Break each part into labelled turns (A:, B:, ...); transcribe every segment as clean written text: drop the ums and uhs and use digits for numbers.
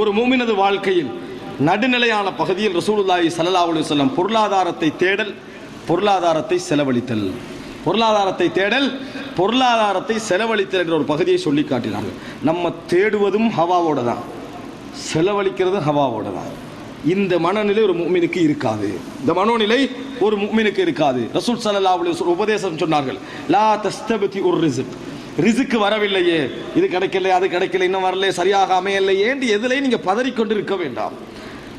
A: ஒரு மூமினது வாழ்க்கையில் நடுநிலையான பகுதியில் ரசூலுல்லாஹி ஸல்லல்லாஹு அலைஹி வஸல்லம் பொருளாதாரத்தை தேடல், பொருளாதாரத்தை செலவழித்தல், பொருளாதாரத்தை தேடல், பொருளாதாரத்தை செலவழித்தல் என்ற ஒரு பகுதியை சொல்லி காட்டினார்கள். நம்ம தேடுவதும் ஹவாவோட தான், செலவழிக்கிறதும் ஹவாவோட தான். இந்த மனநிலை ஒரு முஃமினுக்கு இருக்காது. இந்த மனோநிலை ஒரு முஃமினுக்கு இருக்காது. ரசூல் ஸல்லல்லாஹு அலைஹி வஸல்லம் உபதேசம் சொன்னார்கள், லா தஸ்தபதி உர் ரிஸ்க், ரிஸ்க் வரவில்லையே, இது கிடைக்கல, அது கிடைக்கல, இன்னும் வரல, சரியாக அமையலையே என்று எதிலே நீங்க பதறிக்கொண்டு இருக்க வேண்டாம்.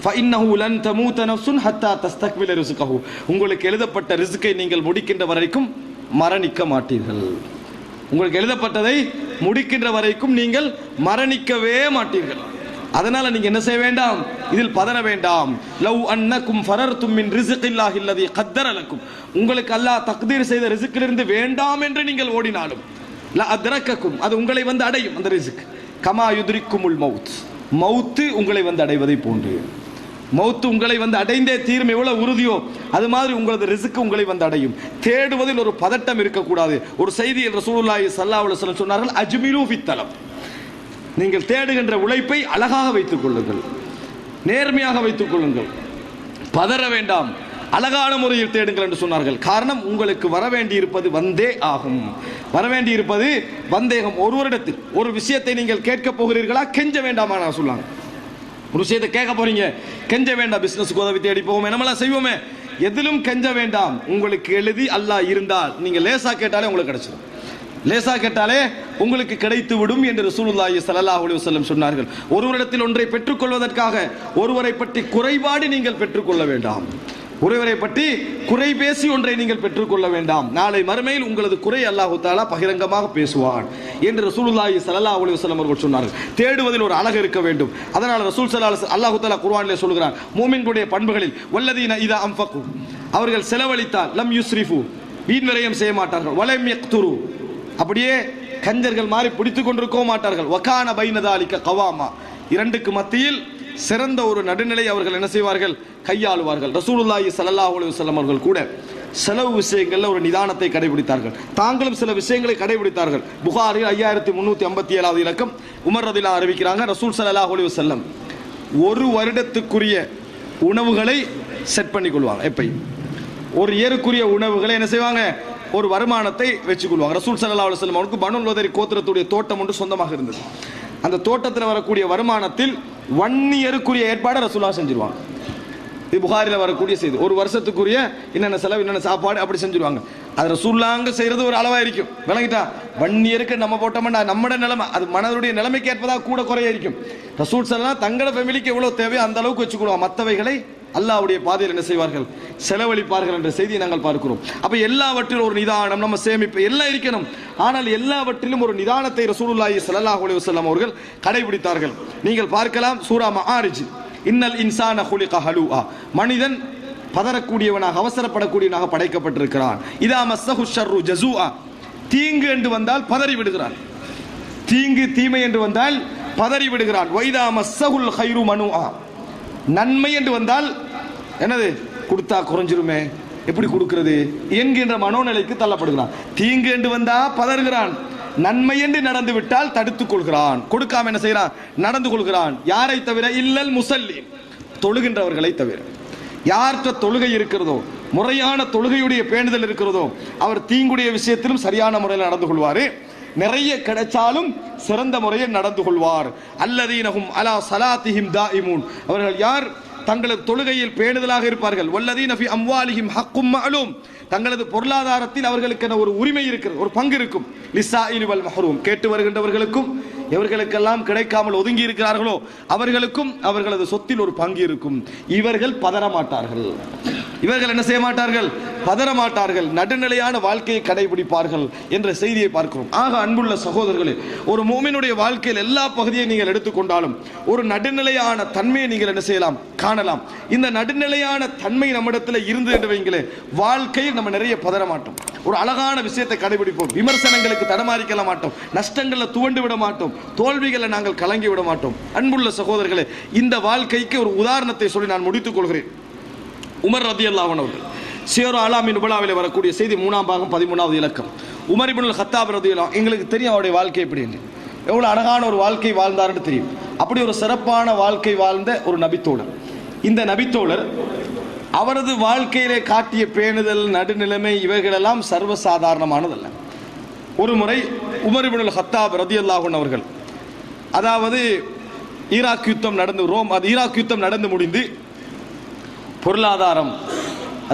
A: ஃபஇன்னஹு லன் தமூத நஃப்ஸுன் ஹத்தா தஸ்தக்மில ரிஸ்கஹு, உங்களுக்கு எழுதப்பட்ட ரிஸ்கை நீங்கள் முடிக்கின்ற வரைக்கும் மரணிக்க மாட்டீர்கள். உங்களுக்கு எழுதப்பட்டதை முடிக்கின்ற வரைக்கும் நீங்கள் மரணிக்கவே மாட்டீர்கள். அதனால நீங்க என்ன செய்ய வேண்டாம், இதில் பதற வேண்டாம். லவ் அன்னக்கும் ஃபரர்தும் மின் ரிஸ்கில்லாஹி அல்லதி கத்தர லக்கும், உங்களுக்கு அல்லாஹ் தக்தீர் செய்த ரிஸ்கிலிருந்து வேண்டாம் என்று நீங்கள் ஓடினாலும் லா அத்ரக்கக்கும், அது உங்களை வந்து அடையும். அந்த ரிஸ்க் கமா யுத்ரிக்குமுல் மவுத், மவுத்து உங்களை வந்து அடைவதை போன்று, மவுத்து உங்களை வந்து அடைந்தே தீரும் எவ்வளவு உறுதியோ அது மாதிரி உங்களது ரிஸ்க் உங்களை வந்து அடையும். தேடுவதில் ஒரு பதட்டம் இருக்கக்கூடாது. ஒரு செய்தியில் ரசூலுல்லாஹி ஸல்லல்லாஹு அலைஹி வஸல்லம் சொன்னார்கள், அஜ்மிலு ஃபித் தலப், நீங்கள் தேடுகின்ற உழைப்பை அழகாக வைத்துக் கொள்ளுங்கள், நேர்மையாக வைத்துக் கொள்ளுங்கள், பதற வேண்டாம், அழகான முறையில் தேடுங்கள் என்று சொன்னார்கள். காரணம், உங்களுக்கு வரவேண்டி இருப்பது வந்தே ஆகும், வரவேண்டி இருப்பது வந்தேகம். ஒரு வருடத்தில் ஒரு விஷயத்தை நீங்கள் கேட்க போகிறீர்களா, கெஞ்ச வேண்டாமா? நான் சொல்லாங்க, ஒரு விஷயத்தை கேட்க போறீங்க, கெஞ்ச வேண்டாம். பிசினஸ்க்கு உதவி தேடி போவோமே, நம்மளாம் செய்வோமே, எதிலும் கெஞ்ச வேண்டாம். உங்களுக்கு எழுதி அல்லாஹ் இருந்தால் நீங்க லேசா கேட்டாலே உங்களுக்கு கிடைச்சிடும், லேசா கேட்டாலே உங்களுக்கு கிடைத்து விடும் என்று ரசூலுல்லாஹி ஸல்லல்லாஹு அலைஹி வஸல்லம் சொன்னார்கள். ஒருவரிடத்தில் ஒன்றை பெற்றுக்கொள்வதற்காக ஒருவரை பற்றி குறைபாடு நீங்கள் பெற்றுக்கொள்ள வேண்டாம், ஒருவரை பற்றி குறை பேசி ஒன்றை நீங்கள் பெற்றுக்கொள்ள வேண்டாம். நாளை மறுமையில் உங்களது குறை அல்லாஹ் தஆலா பகிரங்கமாக பேசுவான் என்று ரசூலுல்லாஹி ஸல்லல்லாஹு அலைஹி வஸல்லம் அவர்கள் சொன்னார்கள். தேடுவதில் ஒரு அழகு இருக்க வேண்டும். அதனால் ரசூல் ஸல்லல்லாஹு அலைஹி வஸல்லம் அல்லாஹ் தஆலா குர்ஆனிலே சொல்கிறான், மூமின்களுடைய பண்புகளில் வல்லதீன இதா அன்ஃபகு, அவர்கள் செலவழித்தால் லம் யுஸ்ரிஃபு, வீண் விரயம் செய்ய மாட்டார்கள், வலம் யக்துரு, அப்படியே கஞ்சர்கள் மாதிரி பிடித்துக் கொண்டிருக்க மாட்டார்கள், வகான பைன தாலிக கவாமா, இரண்டுக்கு மத்தியில் சிறந்த ஒரு நடுநிலை அவர்கள் என்ன செய்வார்கள், கையாளுவார்கள். ரசூலுல்லாஹி ஸல்லல்லாஹு அலைஹி வஸல்லம் அவர்கள் கூட செலவு விஷயங்கள்ல ஒரு நிதானத்தை கடைபிடித்தார்கள். தாங்களும் சில விஷயங்களை கடைபிடித்தார்கள். புகாரி 5357வது இலக்கம் உமர் ரலியல்லாஹு அறிவிக்கிறாங்க, ரசூல் ஸல்லல்லாஹு அலைஹி வஸல்லம் ஒரு வருடத்துக்குரிய உணவுகளை செட் பண்ணி கொள்வாங்க. எப்பயும் ஒரு இயருக்குரிய உணவுகளை என்ன செய்வாங்க, ஒரு வருமானத்தை வச்சுக்கொள்வாங்க. ரசூல் ஸல்லல்லாஹு அலைஹி வஸல்லம் அவருக்கு பனு லோதரி கோத்திரத்துடைய தோட்டம் ஒன்று சொந்தமாக இருந்தது. அந்த தோட்டத்தில் வரக்கூடிய வருமானத்தில் 1 இயருக்குரிய ஏற்பாடு ரசூலா செஞ்சிருவாங்க. இது புகாரில் வரக்கூடிய செய்தி. ஒரு வருஷத்துக்குரிய என்னென்ன செலவு, என்னென்ன சாப்பாடு அப்படி செஞ்சிருவாங்க. அது ரசூல்லாங்க செய்யறது ஒரு அளவா இருக்கும், விளங்கிட்டா? 1 இயருக்கு நம்ம போட்டோம்னா நம்மட நிலைமை அது மனதுடைய நிலைமைக்கு ஏற்பதாக கூட குறைய இருக்கும். ரசூல் ஸல்லல்லாஹு தங்களோட ஃபேமிலிக்கு எவ்வளவு தேவையோ அந்த அளவுக்கு வச்சுக்கொள்வாங்க. மற்றவைகளை அல்லாஹ்வுடைய பாதையில் என்ன செய்வார்கள், செலவழிப்பார்கள் என்ற செய்தியை நாங்கள் பார்க்கிறோம். அப்ப எல்லாவற்றிலும் ஒரு நிதானம், நம்ம சேமிப்பு எல்லாம் இருக்கணும். ஆனால் எல்லாவற்றிலும் ஒரு நிதானத்தை ரசூலுல்லாஹி ஸல்லல்லாஹு அலைஹி வஸல்லம் அவர்கள் கடைபிடித்தார்கள். நீங்கள் பார்க்கலாம் சூரா மஆரிஜ், இன்னல் இன்சான குலிக ஹலூஆ, மனிதன் பதறக்கூடியவனாக அவசரப்படக்கூடியவனாக படைக்கப்பட்டிருக்கிறான். இதா மஸ்ஸஹு ஷர்ரு ஜஸூஆ, தீங்கு என்று வந்தால் பதறி விடுகிறான், தீங்கு தீமை என்று வந்தால் பதறி விடுகிறான். வைதா மஸ்ஸஹுல் கைரு மனுஆ, நன்மை என்று வந்தால் என்னது, கொடுத்தா குறைஞ்சிருமே, எப்படி கொடுக்கிறது என்கின்ற மனோநிலைக்கு தள்ளப்படுகிறான். தீங்கு என்று வந்தா பதறுகிறான், நன்மை என்று நடந்து விட்டால் தடுத்துக் கொள்கிறான், கொடுக்காம என்ன செய்யறான், நடந்து கொள்கிறான். யாரை தவிர, இல்லல் முசல்லி, தொழுகின்றவர்களை தவிர. யார்கிட்ட தொழுகை இருக்கிறதோ, முறையான தொழுகையுடைய பேணுதல் இருக்கிறதோ, அவர் தீங்குடைய விஷயத்திலும் சரியான முறையில் நடந்து கொள்வாரு, நிறைய கிடைச்சாலும் சிறந்த முறையில் நடந்து கொள்வார். அல்லதீனஹும் அலா ஸலாத்திஹிம் தாயிமூன், அவர்கள் யார் தங்களது தொழுகையில் பேணுதலாக இருப்பார்கள். வல்லதீன ஃபி அம்வாலிஹிம் ஹக்கும் மஅலூம், தங்களது பொருளாதாரத்தில் அவர்களுக்கு ஒரு உரிமை இருக்கிறது, ஒரு பங்கு இருக்கும். லிஸாயிலி வல் மஹ்ரூம், கேட்டு வருகின்றவர்களுக்கும் எவர்களுக்கெல்லாம் கிடைக்காமல் ஒதுங்கி இருக்கிறார்களோ அவர்களுக்கும் அவர்களது சொத்தில் ஒரு பங்கு இருக்கும். இவர்கள் பதற மாட்டார்கள், இவர்கள் என்ன செய்ய மாட்டார்கள், பதற மாட்டார்கள், நடுநிலையான வாழ்க்கையை கடைபிடிப்பார்கள் என்ற செய்தியை பார்க்கிறோம். ஆக அன்புள்ள சகோதரர்களே, ஒரு மூமினுடைய வாழ்க்கையில் எல்லா பகுதியை நீங்கள் எடுத்துக்கொண்டாலும் ஒரு நடுநிலையான தன்மையை நீங்கள் என்ன செய்யலாம், காணலாம். இந்த நடுநிலையான தன்மை நம்மிடத்தில் இருந்து என்று வைங்களே, வாழ்க்கையில் நம்ம நிறைய பதற மாட்டோம், ஒரு அழகான விஷயத்தை கடைபிடிப்போம், விமர்சனங்களுக்கு தடமாறிக்கல மாட்டோம், நஷ்டங்களில் துவண்டு விட மாட்டோம், தோல்விகளை நாங்கள் கலங்கி விட மாட்டோம். அன்புள்ள சகோதரர்களே, இந்த வாழ்க்கைக்கு ஒரு உதாரணத்தை சொல்லி நான் முடித்துக் கொள்கிறேன். உமர் ரலியல்லாஹு அன்ஹு அவர்கள் சியரு அலாமின் நுபலாவிலே வரக்கூடிய செய்தி 3ஆம் பாகம் 13வது இலக்கம். உமர் இப்னுல் கத்தாப் ரலியல்லாஹு, எங்களுக்கு தெரியும் அவருடைய வாழ்க்கை எப்படி என்று, எவ்வளவு அழகான ஒரு வாழ்க்கை வாழ்ந்தார்னு தெரியும். அப்படி ஒரு சிறப்பான வாழ்க்கை வாழ்ந்த ஒரு நபித்தோழர். இந்த நபித்தோழர் அவரது வாழ்க்கையிலே காட்டிய பேணுதல், நடுநிலைமை இவைகளெல்லாம் சர்வசாதாரணமானதல்ல. ஒரு முறை உமர் இப்னுல் ஹத்தாப் ரலியல்லாஹு அன்ஹு அவர்கள், அதாவது ஈராக் யுத்தம் நடந்து முடிந்து பொருளாதாரம்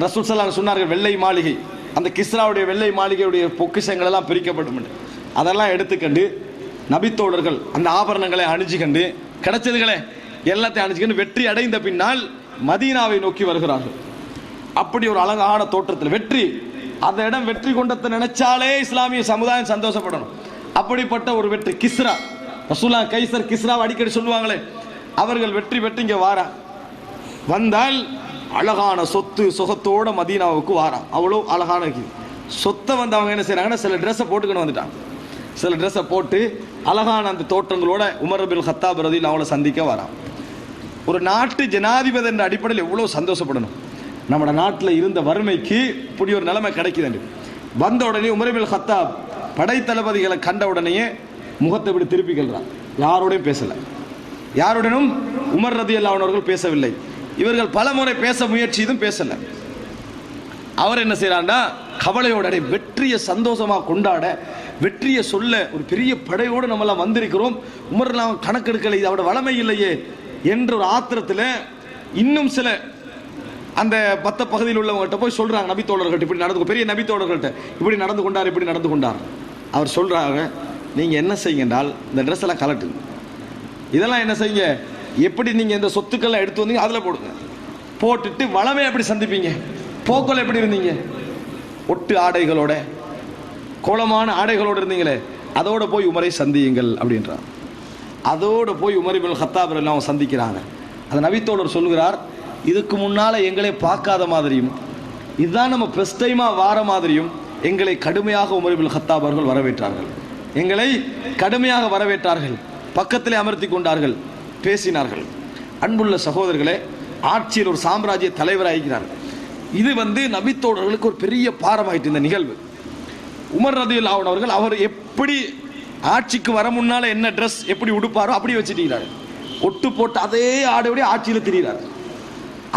A: ரசூல் ஸல்லல்லாஹு அலைஹி சொன்னார்கள், வெள்ளை மாளிகை, அந்த கிஸ்ராவுடைய வெள்ளை மாளிகையுடைய பொக்கிஷங்கள் எல்லாம் பிரிக்கப்படும், அதெல்லாம் எடுத்துக்கண்டு நபித்தோழர்கள் அந்த ஆபரணங்களை அணிஞ்சுக்கண்டு கிடைச்சதுகளை எல்லாத்தையும் அணிஞ்சுக்கண்டு வெற்றி அடைந்த பின்னால் மதீனாவை நோக்கி வருகிறார்கள். அப்படி ஒரு அழகான தோற்றத்தில் வெற்றி, அந்த இடம் வெற்றி கொண்டதை நினைச்சாலே இஸ்லாமிய சமுதாயம் சந்தோஷப்படணும். அப்படிப்பட்ட ஒரு வெற்றி. கிஸ்ரா, ரசூலுல்லாஹ் கைசர் கிஸ்ரா அடிக்கடி சொல்லுவாங்களே, அவர்கள் வெற்றி பெற்று இங்கே வாரா, வந்தால் அழகான சொத்து சுகத்தோட மதீனாவுக்கு வாரான். அவ்வளோ அழகான சொத்தை வந்து அவங்க என்ன செய்யறாங்கன்னா சில ட்ரெஸ்ஸை போட்டுக்கணும் வந்துட்டாங்க. சில ட்ரெஸ்ஸை போட்டு அழகான அந்த தோற்றங்களோட உமர் இப்னுல் ஹத்தாப் ரலியல்லாஹு அவளை சந்திக்க வரான். ஒரு நாட்டு ஜனாதிபதி என்ற அடிப்படையில் எவ்வளோ சந்தோஷப்படணும். நம்ம நாட்டில் இருந்த வறுமைக்கு இப்படி ஒரு நிலைமை கிடைக்குது. வந்த உடனே உமர் இப்னுல் ஹத்தாப் படை தளபதிகளை கண்ட உடனேயே முகத்தை இப்படி திருப்பி கொள்றான். யாரோடையும் பேசலை, யாருடனும் உமர் ரலியல்லாஹு அவர்கள் பேசவில்லை. இவர்கள் பல முறை பேச முயற்சியும் பேசல. அவர் என்ன செய்யறாண்டா, கவலையோட வெற்றியை சந்தோஷமா கொண்டாட, வெற்றியை சொல்ல, ஒரு பெரிய படையோடு நம்மளாம் வந்திருக்கிறோம், உமர்லாம் கணக்கெடுக்கலை, இது அவரோட வளமை இல்லையே என்ற ஒரு ஆத்திரத்தில் இன்னும் சில அந்த பத்த பகுதியில் உள்ளவங்கள்ட்ட போய் சொல்றாங்க, நபித்தோழர்கள்ட்ட இப்படி நடந்து, பெரிய நபித்தோழர்கள்ட்ட இப்படி நடந்து கொண்டார், இப்படி நடந்து கொண்டார். அவர் சொல்றாங்க, நீங்க என்ன செய்யுங்க என்றால் இந்த ட்ரெஸ் எல்லாம் கலட்டு, இதெல்லாம் என்ன செய்யுங்க, எப்படி நீங்க இந்த சொத்துக்கள்லாம் எடுத்து வந்தீங்க அதில் போடுங்க, போட்டுட்டு வளமே எப்படி சந்திப்பீங்க, போக்கோல எப்படி இருந்தீங்க, ஒட்டு ஆடைகளோட கோலமான ஆடைகளோடு இருந்தீங்களே, அதோட போய் உமரை சந்தியுங்கள் அப்படின்றார். அதோடு போய் உமர் இப்னுல் ஹத்தாப் எல்லாம் சந்திக்கிறாங்க. அந்த நபித்தோழர் சொல்கிறார், இதுக்கு முன்னால எங்களை பார்க்காத மாதிரியும் இதுதான் நம்ம ஃபர்ஸ்ட் டைமா வார மாதிரியும் எங்களை கடுமையாக உமர் இப்னுல் ஹத்தாப் அவர்கள் வரவேற்றார்கள். எங்களை கடுமையாக வரவேற்றார்கள், பக்கத்திலே அமர்த்தி கொண்டார்கள், பேசினார்கள். அன்புள்ள சகோதரர்களே, ஆட்சியில் ஒரு சாம்ராஜ்ய தலைவராகிறார். இது நபித்தோழர்களுக்கு ஒரு பெரிய பாரமாயிட்டு இந்த நிகழ்வு. உமர் ரலியல்லாஹு அன்ஹு அவர்கள் அவர் எப்படி ஆட்சிக்கு வர முன்னால என்ன ட்ரெஸ் எப்படி உடுப்பாரோ அப்படி வச்சுட்டீங்க, ஒட்டு போட்டு அதே ஆடையோட ஆட்சியில் திரிகிறார்,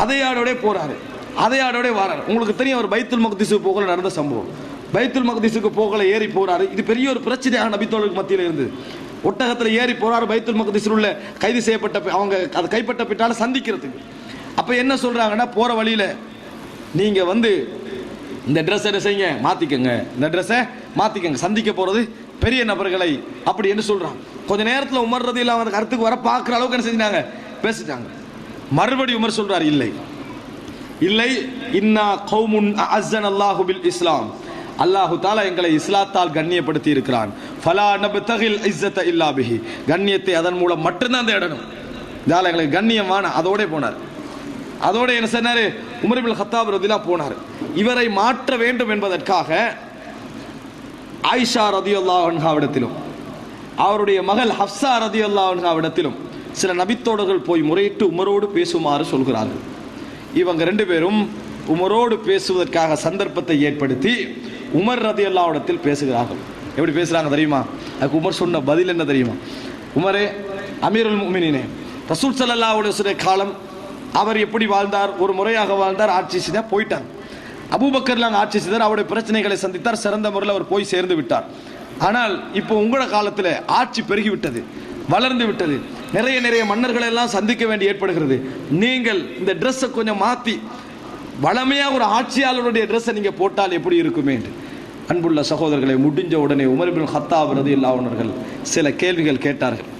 A: அதே ஆடையோட போறாரு, அதே ஆடையோட வராரு. உங்களுக்கு தெரியும், அவர் பைத்துல் மக்திஸுக்கு போகல நடந்த சம்பவம். பைத்துல் மக்திஸுக்கு போகல ஏறி போறாரு. இது பெரிய ஒரு பிரச்சனையாக நபித்தோழர்களுக்கு மத்தியில் இருந்தது. ஒட்டகத்தில் ஏறி போறாரு பைத்துல் மக்திஸில் உள்ள கைது செய்யப்பட்ட அவங்க அதை கைப்பற்ற பிட்டால சந்திக்கிறதுக்கு. அப்ப என்ன சொல்றாங்கன்னா, போற வழியில நீங்க இந்த ட்ரெஸ் என்ன செய்யுங்க, மாத்திக்கங்க, இந்த ட்ரெஸ்ஸை மாத்திக்கங்க, சந்திக்க போறது பெரிய நபர்களை அப்படி என்று சொல்றாங்க. கொஞ்ச நேரத்தில் உமர் ரலியல்லாஹு அன்ஹு கருத்துக்கு வர பார்க்குற அளவுக்கு என்ன செஞ்சாங்க, பேசிட்டாங்க. மறுபடி உமர் சொல்றார், இல்லை இல்லை, இன்னா கௌமுன் அஅஸ்ஸனல்லாஹு பில் இஸ்லாம், அல்லாஹு தாலா எங்களை இஸ்லாத்தால் கண்ணியப்படுத்தி இருக்கிறான். ஃபலா நப்தகில் இஸ்ஸத இல்லா பிஹி, கண்ணியத்தை அதன் மூலம் மட்டும்தான் தேடணும். இதால எங்களுக்கு கண்ணியம் வேணாம். அதோட போனார். அதோட என்ன சொன்னாரு, உமர் இப்னுல் ஹத்தாப் ரலியல்லாஹு போனார். இவரை மாற்ற வேண்டும் என்பதற்காக ஆயிஷா ரலியல்லாஹு அன்ஹாவிடத்திலும் அவருடைய மகள் ஹப்ஸா ரலியல்லாஹு அன்ஹாவிடத்திலும் சில நபித்தோழர்கள் போய் முறையிட்டு உமரோடு பேசுமாறு சொல்கிறார்கள். இவங்க ரெண்டு பேரும் உமரோடு பேசுவதற்காக சந்தர்ப்பத்தை ஏற்படுத்தி உமர் ரலியல்லாஹு அன்ஹு பேசுகிறார்கள். எப்படி பேசுறாங்க தெரியுமா? அதுக்கு உமர் சொன்ன பதில் என்ன தெரியுமா? உமரே, அமீருல் முஃமினீனே, ரசூல் ஸல்லல்லாஹு அலைஹி வஸல்லம் காலம் அவர் எப்படி வாழ்ந்தார், ஒரு முறையாக வாழ்ந்தார், ஆட்சி செய்தார், போயிட்டார். அபூபக்கர்லாம் ஆட்சி செய்தார், அவருடைய பிரச்சனைகளை சந்தித்தார், சிறந்த முறையில் அவர் போய் சேர்ந்து விட்டார். ஆனால் இப்போ உங்களோட காலத்தில் ஆட்சி பெருகிவிட்டது, வளர்ந்து விட்டது, நிறைய நிறைய மன்னர்களை எல்லாம் சந்திக்க வேண்டி ஏற்படுகிறது. நீங்கள் இந்த ட்ரெஸ்ஸை கொஞ்சம் மாற்றி வளமையாக ஒரு ஆட்சியாளருடைய ட்ரெஸ்ஸை நீங்கள் போட்டால் எப்படி இருக்குமே என்று. அன்புள்ள சகோதரர்களை, முடிஞ்ச உடனே உமர் இப்னுல் ஹத்தாப் ரலியல்லாஹு அன்ஹு அவர்கள் சில கேள்விகள் கேட்டார்கள்.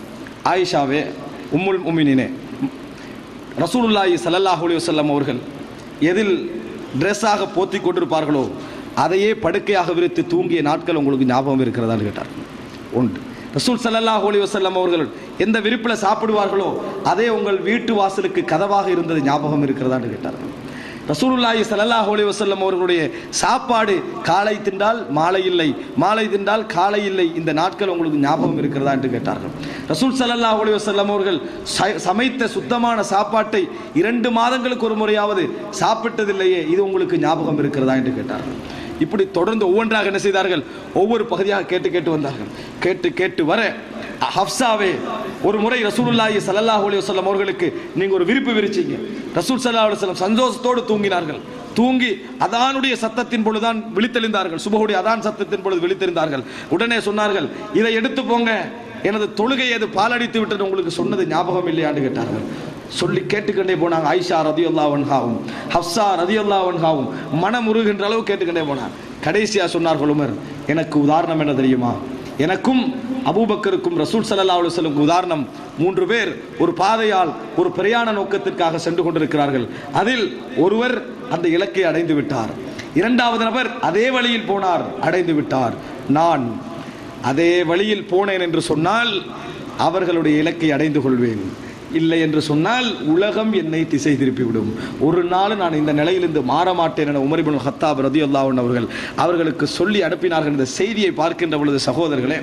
A: ஆயிஷாவே, உம்முல் முஃமினீனே, ரசூலுல்லாஹி ஸல்லல்லாஹு அலைஹி வஸல்லம் அவர்கள் எதில் ட்ரெஸ்ஸாக போத்தி கொண்டிருப்பார்களோ அதையே படுக்கையாக விரித்து தூங்கிய நாட்கள் உங்களுக்கு ஞாபகம் இருக்கிறதான்னு கேட்டார். ஒன்று. ரசூல் ஸல்லல்லாஹு அலைஹி வஸல்லம் அவர்கள் எந்த விரிப்பில் சாப்பிடுவார்களோ அதே உங்கள் வீட்டு வாசலுக்கு கதவாக இருந்தது ஞாபகம் இருக்கிறதான்னு கேட்டார்கள். ரசூலுல்லாஹி ஸல்லல்லாஹு அலைஹி வஸல்லம் அவர்களுடைய சாப்பாடு காலை தின்றால் மாலை இல்லை, மாலை தின்றால் காலை இல்லை, இந்த நாட்கள் உங்களுக்கு ஞாபகம் இருக்கிறதா என்று கேட்டார்கள். ரசூல் ஸல்லல்லாஹு அலைஹி வஸல்லம் அவர்கள் சமைத்த சுத்தமான சாப்பாட்டை 2 மாதங்களுக்கு ஒரு முறையாவது சாப்பிட்டதில்லையே, இது உங்களுக்கு ஞாபகம் இருக்கிறதா என்று கேட்டார்கள். இப்படி தொடர்ந்து ஒவ்வொன்றாக என்ன செய்தார்கள், ஒவ்வொரு பகுதியாக கேட்டு கேட்டு வந்தார்கள். கேட்டு கேட்டு வர ஹப்சாவே, ஒரு முறை ரசூலுல்லாஹி ஸல்லல்லாஹு அலைஹி வஸல்லம் அவர்களுக்கு நீங்க ஒரு விருப்பு விரிச்சீங்க. ரசூல் ஸல்லல்லாஹு அலைஹி வஸல்லம் சந்தோஷத்தோடு தூங்கினார்கள். தூங்கி அதானுடைய சத்தத்தின் பொழுதுதான் விழித்தெழுந்தார்கள். சுபஹுடைய அதான் சத்தத்தின் பொழுது விழித்தெழுந்தார்கள். உடனே சொன்னார்கள், இதை எடுத்து போங்க, எனது தொழுகை அது பாலடித்து விட்டது, உங்களுக்கு சொன்னது ஞாபகம் இல்லையான்னு கேட்டார்கள். சொல்லி கேட்டுக்கொண்டே போனாங்க. ஆயிஷா ரதியல்லாஹு அன்ஹாவும் ஹப்ஸா ரதியல்லாஹு அன்ஹாவும் மனமுருகின்ற அளவு கேட்டுக்கொண்டே போனாங்க. கடைசியா சொன்னார்கள் உமர், எனக்கு உதாரணம் என்ன தெரியுமா? எனக்கும் அபூபக்கருக்கும் ரசூல் ஸல்லல்லாஹு அலைஹி வஸல்லம் உதாரணம். 3 பேர் ஒரு பாதையால் ஒரு பிரயாண நோக்கத்திற்காக சென்று கொண்டிருக்கிறார்கள். அதில் ஒருவர் அந்த இலக்கை அடைந்து விட்டார். 2வது நபர் அதே வழியில் போனார், அடைந்து விட்டார். நான் அதே வழியில் போனேன் என்று சொன்னால் அவர்களுடைய இலக்கை அடைந்து கொள்வேன், இல்லை என்று சொன்னால் உலகம் என்னை திசை திருப்பிவிடும். ஒரு நாள் நான் இந்த நிலையிலிருந்து மாற மாட்டேன் என உமர் இப்னு கத்தாப் ரலியல்லாஹு அன்ஹு அவர்களுக்கு சொல்லி அனுப்பினார்கள். இந்த செய்தியை பார்க்கின்ற பொழுது சகோதரர்களே,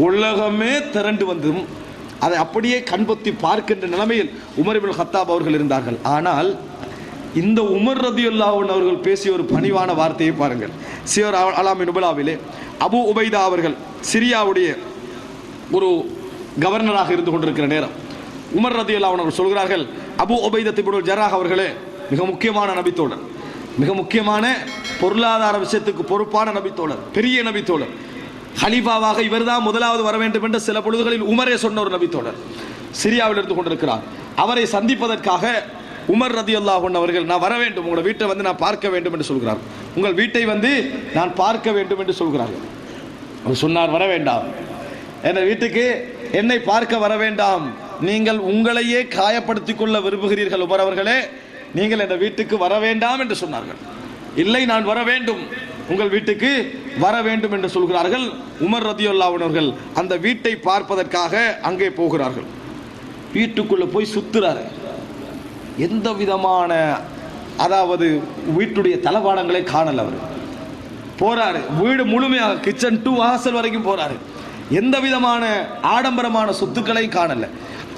A: உலகமே திரண்டு வந்தும் அதை அப்படியே கண்பொத்தி பார்க்கின்ற நிலைமையில் உமர் இப்னு கத்தாப் அவர்கள் இருந்தார்கள். ஆனால் இந்த உமர் ரலியல்லாஹு அன்ஹு அவர்கள் பேசிய ஒரு பணிவான வார்த்தையை பாருங்கள். சியர் அலாமின் நுபலாவிலே அபு உபைதா அவர்கள் சிரியாவுடைய ஒரு கவர்னராக இருந்து கொண்டிருக்கிற நேரம் உமர் ரலியல்லாஹு அன்ஹு அவர்கள் சொல்கிறார்கள், அபு உபைதா இப்னுல் ஜர்ராஹ் அவர்களே, மிக முக்கியமான நபித்தோழர், மிக முக்கியமான பொருளாதார விஷயத்துக்கு பொறுப்பான நபித்தோழர், பெரிய நபித்தோழர், ஹலீஃபாவாக இவர்தான் முதலாவது வர வேண்டும் என்ற சில பொழுதுகளில் உமரே சொன்ன ஒரு நபித்தோழர் சிரியாவில் இருந்து கொண்டிருக்கிறார். அவரை சந்திப்பதற்காக உமர் ரலியல்லாஹு அன்ஹு அவர்கள், நான் வர வேண்டும், உங்களோட வீட்டை வந்து நான் பார்க்க வேண்டும் என்று சொல்கிறார். உங்கள் வீட்டை வந்து நான் பார்க்க வேண்டும் என்று சொல்கிறார்கள். அவர் சொன்னார், வர வேண்டாம், என் வீட்டுக்கு என்னை பார்க்க வர வேண்டாம், நீங்கள் உங்களையே காயப்படுத்திக் கொள்ள விரும்புகிறீர்கள் உமர் அவர்களே, நீங்கள் என் வீட்டுக்கு வர வேண்டாம் என்று சொன்னார்கள். இல்லை, நான் வர வேண்டும், உங்கள் வீட்டுக்கு வர வேண்டும் என்று சொல்கிறார்கள். உமர் ரலியல்லாஹு அன்ஹு அவர்கள் அந்த வீட்டை பார்ப்பதற்காக அங்கே போகிறார்கள். வீட்டுக்குள்ள போய் சுத்துறாரு. எந்த விதமான, அதாவது வீட்டுடைய தளபாடங்களை காணல. அவர் போறாரு, வீடு முழுமையாக கிச்சன் டு வாசல் வரைக்கும் போறாரு. எந்த விதமான ஆடம்பரமான சொத்துக்களையும் காணல.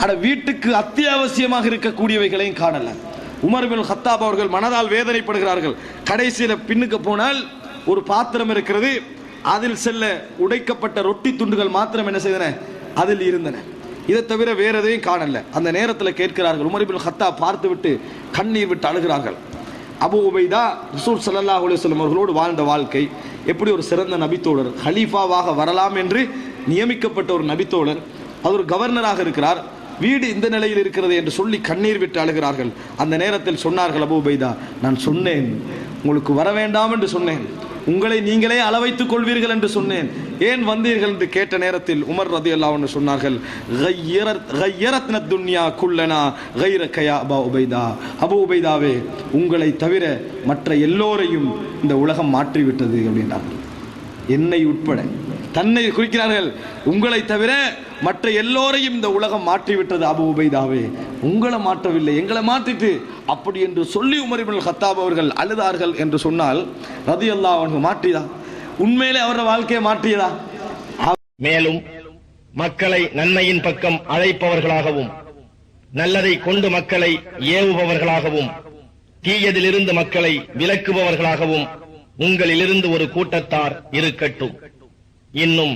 A: ஆனா வீட்டுக்கு அத்தியாவசியமாக இருக்கக்கூடியவைகளையும் காணல. உமர் இப்னு கத்தாப் அவர்கள் மனதால் வேதனைப்படுகிறார்கள். கடைசியில பின்னுக்கு போனால் ஒரு பாத்திரம் இருக்கிறது, அதில் செல்ல உடைக்கப்பட்ட ரொட்டி துண்டுகள் மாத்திரம் என்ன செய்தன, அதில் இருந்தன. இதை தவிர வேற எதையும் காணல. அந்த நேரத்தில் கேட்கிறார்கள். உமர் இப்னு கத்தாப் பார்த்து விட்டு கண்ணீர் விட்டு அழுகிறார்கள். அபு உபைதா ரசூல் ஸல்லல்லாஹு அலைஹி வஸல்லம் அவர்களோடு வாழ்ந்த வாழ்க்கை, எப்படி ஒரு சிறந்த நபித்தோழர், ஹலீஃபாவாக வரலாம் என்று நியமிக்கப்பட்ட ஒரு நபித்தோழர், அவர் ஒரு கவர்னராக இருக்கிறார், வீடு இந்த நிலையில் இருக்கிறது என்று சொல்லி கண்ணீர் விட்டு அழுகிறார்கள். அந்த நேரத்தில் சொன்னார்கள் அபு உபைதா, நான் சொன்னேன் உங்களுக்கு வர வேண்டாம் என்று சொன்னேன், உங்களை நீங்களே அளவைத்துக் கொள்வீர்கள் என்று சொன்னேன், ஏன் வந்தீர்கள் என்று கேட்ட நேரத்தில் உமர் ரலியல்லாஹு அன்ஹு சொன்னார்கள், கய்யரத்ன துன்யா குல்லனா கைரக யா அபு உபைதா, அபு உபைதாவே, உங்களை தவிர மற்ற எல்லோரையும் இந்த உலகம் மாற்றிவிட்டது அப்படின்றார்கள். என்னை உட்பட தன்னை குறிக்கிறார்கள். உங்களை தவிர மற்ற எல்லோரையும் இந்த உலகம் மாற்றிவிட்டது அபு உபைதாவே, உங்களை மாற்றவில்லை, எங்களை மாற்றிட்டு அப்படி என்று சொல்லி உமர் இப்னு கத்தாப் அவர்கள் அழுதார்கள் என்று சொன்னால் ரலியல்லாஹு அன்ஹு மாற்றியதா? உண்மையிலே அவருடைய வாழ்க்கையை மாற்றியதா?
B: மேலும் மக்களை நன்மையின் பக்கம் அழைப்பவர்களாகவும், நல்லதை கொண்டு மக்களை ஏவுபவர்களாகவும், தீயதிலிருந்து மக்களை விலக்குபவர்களாகவும் உங்களிலிருந்து ஒரு கூட்டத்தார் இருக்கட்டும். இன்னும்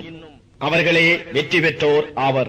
B: அவர்களே வெற்றி பெற்றோர் ஆவர்.